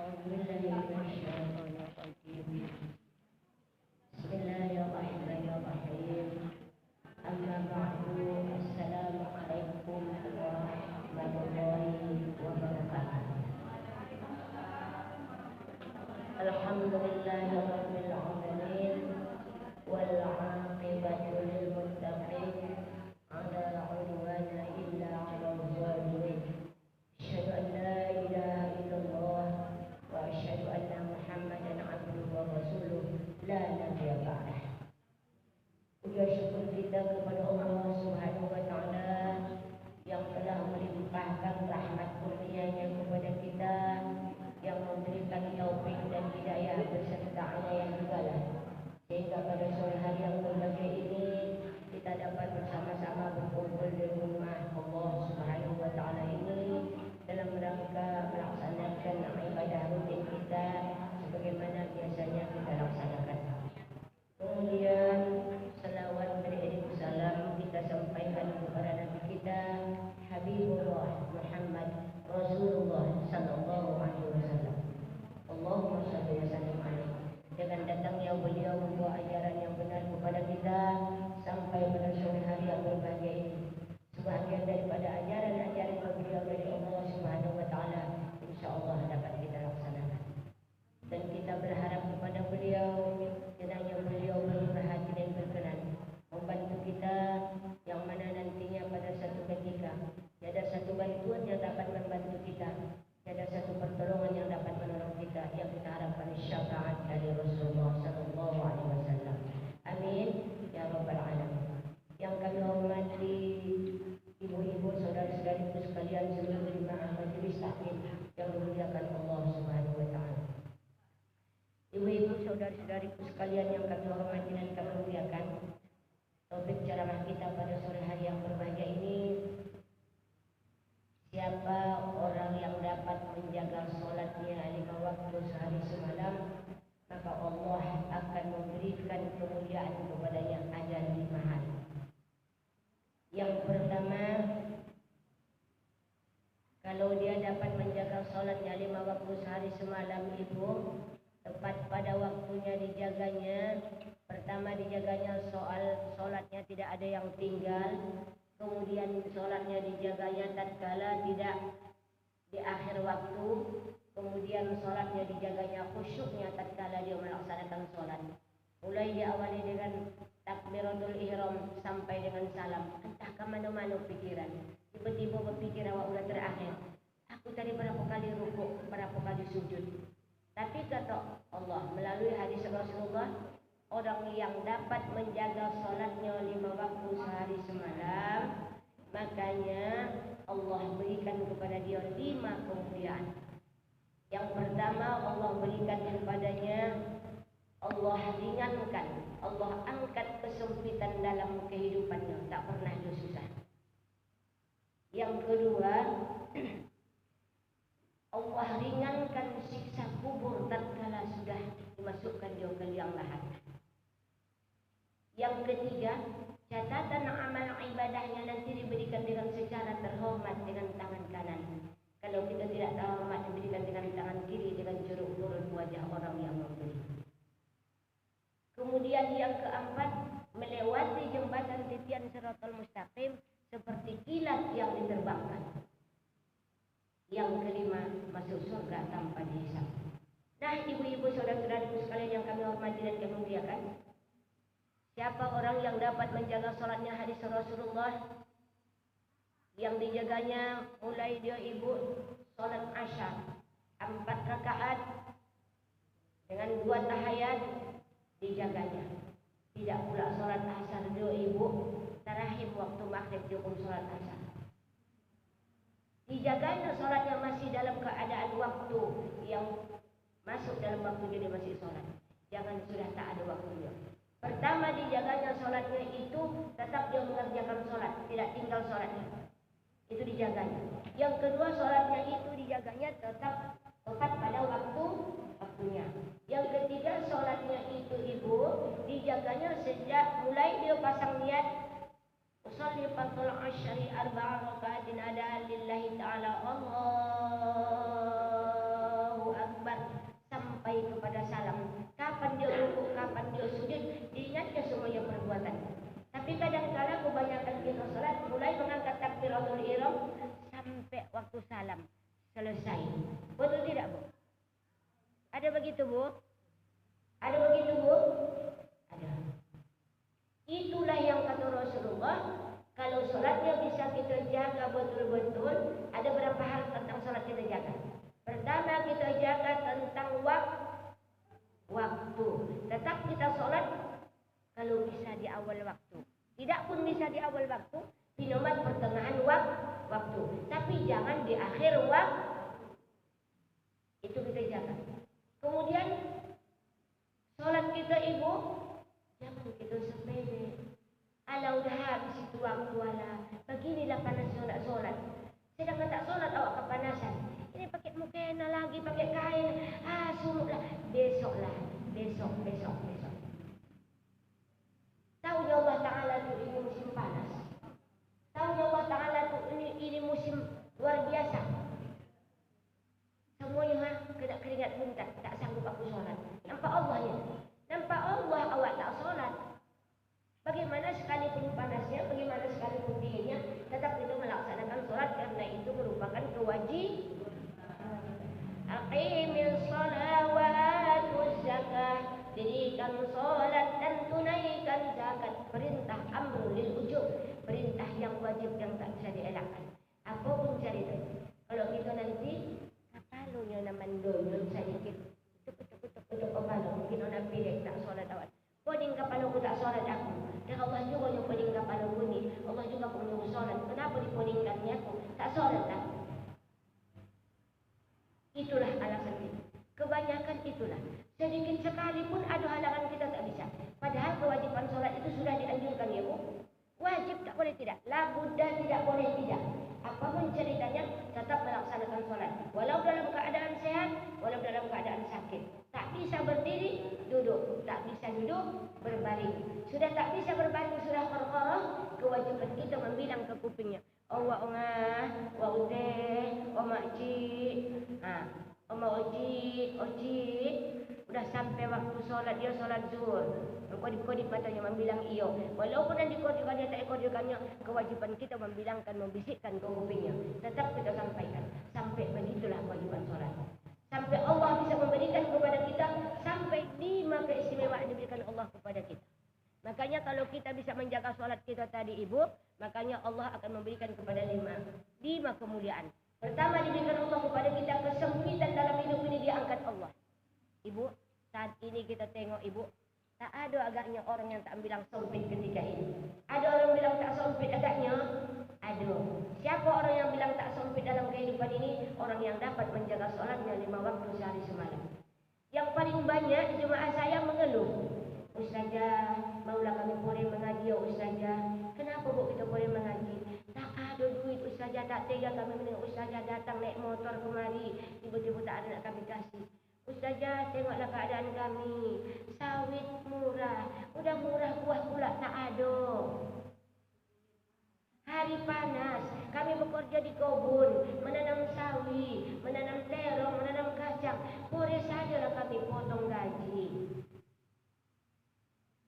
أعوذ بالله من الشيطان الرجيم. بسم الله الرحمن الرحيم. أما بعد، السلام عليكم ورحمة الله وبركاته. الحمد لله رب العالمين والعاقبة للمتقين ولا عدوان إلا على الظالمين. أشهد أن لا إله إلا الله وأشهد أن محمدا عبده ورسوله لا نبي بعده. Puja syukur kita kepada Allah Subhanahu wa taala yang telah melimpahkan rahmat kurnia-Nya kepada kita, yang memberikan taufik dan hidayah beserta inayah segala, sehingga pada sore hari yang berbahagia ini kita dapat bersama-sama berkumpul di rumah Allah Subhanahu wa taala ini dalam rangka melaksanakan ibadah rutin kita sebagaimana biasanya kita laksanakan. Kemudian selawat beriring salam kita sampaikan kepada Nabi kita Habibullah Muhammad Rasulullah sallallahu alaihi wasallam. Allahumma shalli wa sallim alaihi. Dengan datangnya beliau membawa ajaran yang benar kepada kita sampai pada sore hari yang berbahagia ini, sebahagian daripada ajaran-ajaran beliau dari Allah Subhanahu wa taala insyaallah dapat kita laksanakan. Dan kita berharap kepada beliau kiranya beliau bermurah hati dan berkenan membantu kita, yang mana nantinya pada satu ketika ada satu bantuan yang dapat membantu kita, ada satu pertolongan yang dapat menolong kita, yang kita harapkan syafaat dari Rasulullah sallallahu alaihi wasallam. Amin ya rabbal alamin. Yang kami hormati ibu-ibu, saudara-saudariku sekalian, seluruh jemaah majelis taklim yang dimuliakan Allah Subhanahu wa taala. Ibu-ibu, saudara-saudariku sekalian yang kami hormati dan kami muliakan, topik ceramah kita pada sore hari yang berbahagia ini, siapa orang yang dapat menjaga sholatnya 5 waktu sehari semalam, maka Allah akan memberikan kemuliaan kepadanya ada 5 hal. Yang pertama, kalau dia dapat menjaga sholatnya 5 waktu sehari semalam itu tepat pada waktunya dijaganya. Pertama, dijaganya soal sholatnya tidak ada yang tinggal. Kemudian sholatnya dijaganya tatkala tidak di akhir waktu. Kemudian sholatnya dijaganya khusyuknya tatkala dia melaksanakan sholat. Mulai diawali dengan takbiratul ihram sampai dengan salam. Entah ke mana-mana pikiran. Tiba-tiba berpikir awak udah terakhir. Aku tadi berapa kali rukuk, berapa kali sujud. Tapi kata Allah melalui hadis Rasulullah, orang yang dapat menjaga sholatnya 5 waktu sehari semalam, makanya Allah berikan kepada dia 5 kemuliaan. Yang pertama, Allah berikan kepadanya, Allah ringankan, Allah angkat kesempitan dalam kehidupannya, tak pernah dia susah. Yang kedua, Allah ringankan siksa kubur tatkala sudah dimasukkan dia ke liang lahat. Yang ketiga, catatan amal ibadahnya nanti diberikan dengan secara terhormat dengan tangan kanan. Kalau kita tidak terhormat, diberikan dengan tangan kiri dengan jeruk nurut wajah orang yang memberi. Kemudian yang keempat, melewati jembatan titian Shiratal Mustaqim seperti kilat yang diterbangkan. Yang kelima, masuk surga tanpa dihisab. Nah, ibu-ibu, saudara-saudariku sekalian yang kami hormati dan kami muliakan, siapa orang yang dapat menjaga sholatnya hadis Rasulullah, yang dijaganya mulai dia ibu sholat asyar 4 rakaat dengan 2 tahiyat dijaganya. Tidak pula sholat asar dia ibu tarahim waktu maghrib dia pun sholat asar. Dijaganya sholatnya masih dalam keadaan waktu yang masuk dalam waktu dia masih sholat. Jangan sudah tak ada waktunya. Pertama, dijaganya sholatnya itu tetap dia mengerjakan sholat, tidak tinggal sholatnya. Itu dijaganya. Yang kedua, sholatnya itu dijaganya tetap tepat pada waktunya. Yang ketiga, sholatnya itu ibu dijaganya sejak mulai dia pasang niat usolli fardul asyri 4 rakaatin adaan lillahi ta'ala Allahu Akbar. salam. Selesai. Betul tidak, Bu? Ada begitu, Bu? Ada begitu, Bu? Ada. Itulah yang kata Rasulullah, kalau sholatnya bisa kita jaga betul-betul, ada berapa hal tentang sholat kita jaga. Pertama, kita jaga tentang waktu. Tetap kita sholat kalau bisa di awal waktu. Tidak pun bisa di awal waktu, di nomor pertengahan waktu. Tapi jangan di akhir waktu. Itu kita jaga. Kemudian sholat kita, Ibu, jangan kita sepele. Ala udah habis itu waktu, ala beginilah panasnya nak sholat. Sedangkan tak sholat awak kepanasan. Ini pakai mukena lagi, pakai kain. Suruhlah. Besok. Tahu Allah Ta'ala tu ini musim panas. Tahu Allah Ta'ala tu ini musim luar biasa. Semuanya kena keringat muntah, tak sanggup aku sholat. Nampak Allah ya? Nampak Allah awak tak sholat. Bagaimana sekalipun panasnya, bagaimana sekalipun dinginnya, tetap kita melaksanakan sholat karena itu merupakan kewajiban. Aqimil shalah wa atuz zakah. Dirikan sholat dan tunaikan zakat. Perintah amrul lil wujub, perintah yang wajib yang tak bisa dielakkan. Apapun ceritanya. Kalau kita nanti kapalunya namandol sedikit, kutuk kepala, mungkin orang pilih tak sholat awak. Poding kepala ku tak sholat aku. Dan Allah juga yang poding kepala ku ni. Allah juga aku menyuruh sholat. Kenapa dipodingkannya aku? Tak sholat tak? Itulah alasan itu. Kebanyakan itulah. Sedikit sekalipun ada halangan kita tak bisa. Padahal kewajiban sholat itu sudah dianjurkan ya Bu. Wajib tak boleh tidak. La budda tidak boleh tidak. Apapun ceritanya tetap melaksanakan sholat. Walau dalam keadaan sehat, walau dalam keadaan sakit. Tak bisa berdiri, duduk. Tak bisa duduk, berbaring. Sudah tak bisa berbaring, sudah korkoroh, kewajiban kita membilang ke kupingnya. Allah ongah, wa udeh, wa makcik. Oma ojik. Udah sampai waktu sholat, dia sholat zuhur. Kodip-kodip matanya membilang iyo. Walaupun yang dikodipkan dia tak kodipkannya, kewajiban kita membilangkan, membisikkan ke kupingnya. Tetap kita sampaikan. Sampai begitulah kewajiban sholat. Sampai Allah bisa memberikan kepada kita, sampai 5 keistimewaan diberikan Allah kepada kita. Makanya kalau kita bisa menjaga sholat kita tadi Ibu, makanya Allah akan memberikan kepada 5 kemuliaan. Pertama diberikan Allah kepada kita kesempitan dalam hidup ini diangkat Allah. Ibu, saat ini kita tengok Ibu, tak ada agaknya orang yang tak bilang sempit ketika ini. Ada orang bilang tak sempit agaknya? Ada. Siapa orang yang bilang tak sempit dalam kehidupan ini? Orang yang dapat menjaga sholatnya 5 waktu sehari semalam. Yang paling banyak jemaah saya mengeluh. Ustazah, maulah kami boleh mengaji ya Ustazah. Kenapa Bu kita boleh mengaji? Tak ada duit Ustazah, tak tega kami menengok Ustazah datang naik motor kemari. Tiba-tiba tak ada nak kami kasih. Ustazah, tengoklah keadaan kami. Sawit murah. Udah murah buah pula tak ada. Hari panas, kami bekerja di kebun, menanam sawi, menanam terong, menanam kacang. Boleh sajalah kami potong gaji.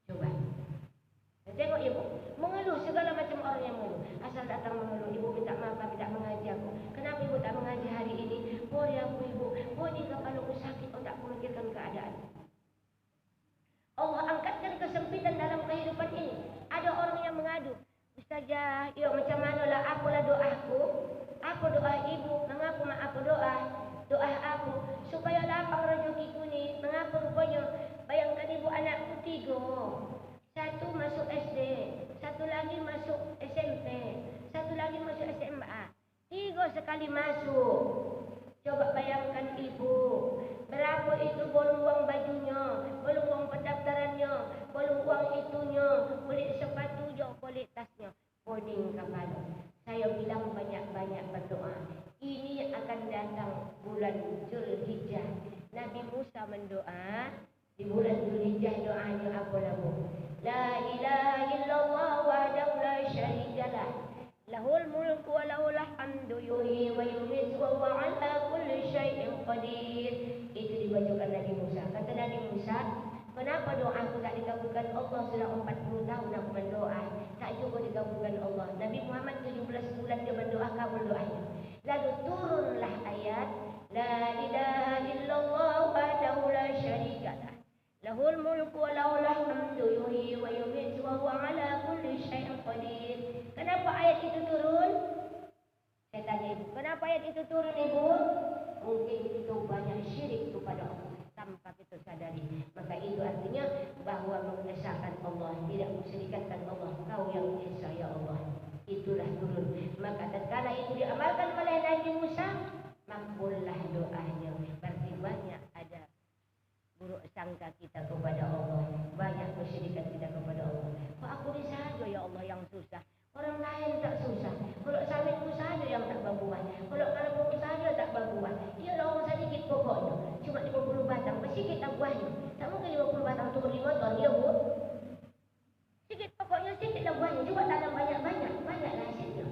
Coba. Tengok Ibu, mengeluh segala macam orang yang mengeluh. Asal datang mengeluh, Ibu minta maaf kami tak mengaji aku. Kenapa Ibu tak mengaji hari ini? Boleh aku Ibu, boleh kepala aku sakit, tak memikirkan keadaan. Allah angkatkan kesempitan dalam kehidupan ini. Ada orang yang mengadu. Ustazah, yuk macam manalah apalah doaku? Apa doa Ibu? Mengapa mak apa doa? Doa aku supaya lapang rezekiku ni. Mengapa rupanya? Bayangkan Ibu anakku 3. Satu masuk SD, satu lagi masuk SMP, satu lagi masuk SMA. 3 sekali masuk. Coba bayangkan Ibu, berapa itu belum uang bajunya, belum uang pendaftarannya, belum uang itunya, beli sepatu je, beli tasnya. Poding kepala. Saya bilang banyak-banyak berdoa. Ini akan datang bulan Zulhijjah. Nabi Musa mendoa di bulan Zulhijjah, doanya apa lagu? La ilaha illallah wahdahu la syarika lah. Lahul mulku wa lahul hamdu yuhyi wa yumiitu wa huwa ala kulli syai'in qadir. Itu dibacakan Nabi Musa. Kata Nabi Musa, kenapa doaku tak dikabulkan Allah? Sudah 40 tahun aku berdoa, tak juga dikabulkan Allah. Nabi Muhammad 17 bulan dia berdoa, kabul doanya. Lalu turun La ilaha illallah wahdahu la syarika lah. Lahul mulku wa lahul hamdu yuhyi wa yumiitu wa huwa ala kulli syai'in qadir. Kenapa ayat itu turun? Saya tanya ibu, kenapa ayat itu turun ibu? Mungkin itu banyak syirik kepada Allah tanpa kita sadari. Maka itu artinya bahawa mengesahkan Allah, tidak mensyirikkan Allah. Kau yang esa ya Allah. Itulah turun. Maka tatkala itu diamalkan oleh Nabi Musa, makbullah doanya. Berarti banyak ada buruk sangka kita kepada Allah, banyak kesyirikan kita kepada Allah. Kok aku ni saja ya Allah yang susah? Orang lain tak susah. Kalau sawitku saja yang tak berbuah. Kalau kalauku saja tak berbuah. Ia orang sedikit pokoknya. Cuma 50 batang. Sikit tak buahnya. Tak mungkin 50 batang turun 5 ton. Ya bu? Sikit pokoknya sikit lah buahnya. Cuba tanam banyak-banyak. Banyaklah hasilnya.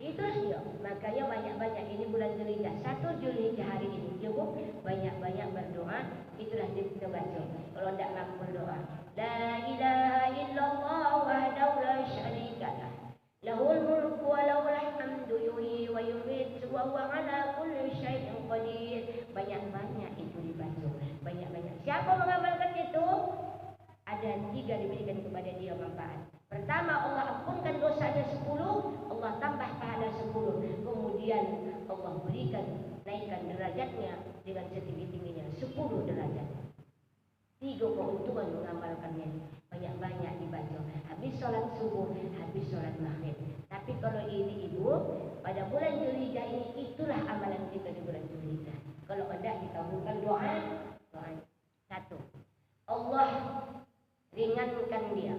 Itulah dia. Makanya banyak-banyak. Ini bulan Zulhijjah. 1 Zulhijjah hari ini. Ya bu? Banyak-banyak berdoa. Itulah kita baca. Kalau tidak makbul doa. La ilaha illallah wahdahu la syarika lah. Lahul mulku wa lahul hamdu yuhyi wa yumiitu wa huwa ala kulli syai'in qadir. Banyak-banyak itu dibaca. Banyak-banyak. Siapa mengamalkan itu? Ada 3 diberikan kepada dia manfaat. Pertama, Allah ampunkan dosanya 10, Allah tambah pahala 10. Kemudian Allah berikan naikkan derajatnya dengan setinggi-tingginya 10 derajat. 3 keuntungan mengamalkannya. Banyak-banyak dibaca. Habis sholat subuh, habis sholat maghrib. Tapi kalau ini ibu, pada bulan Zulhijjah ini, itulah amalan kita di bulan Zulhijjah. Kalau tidak dikabulkan doa. 1. Allah ringankan dia.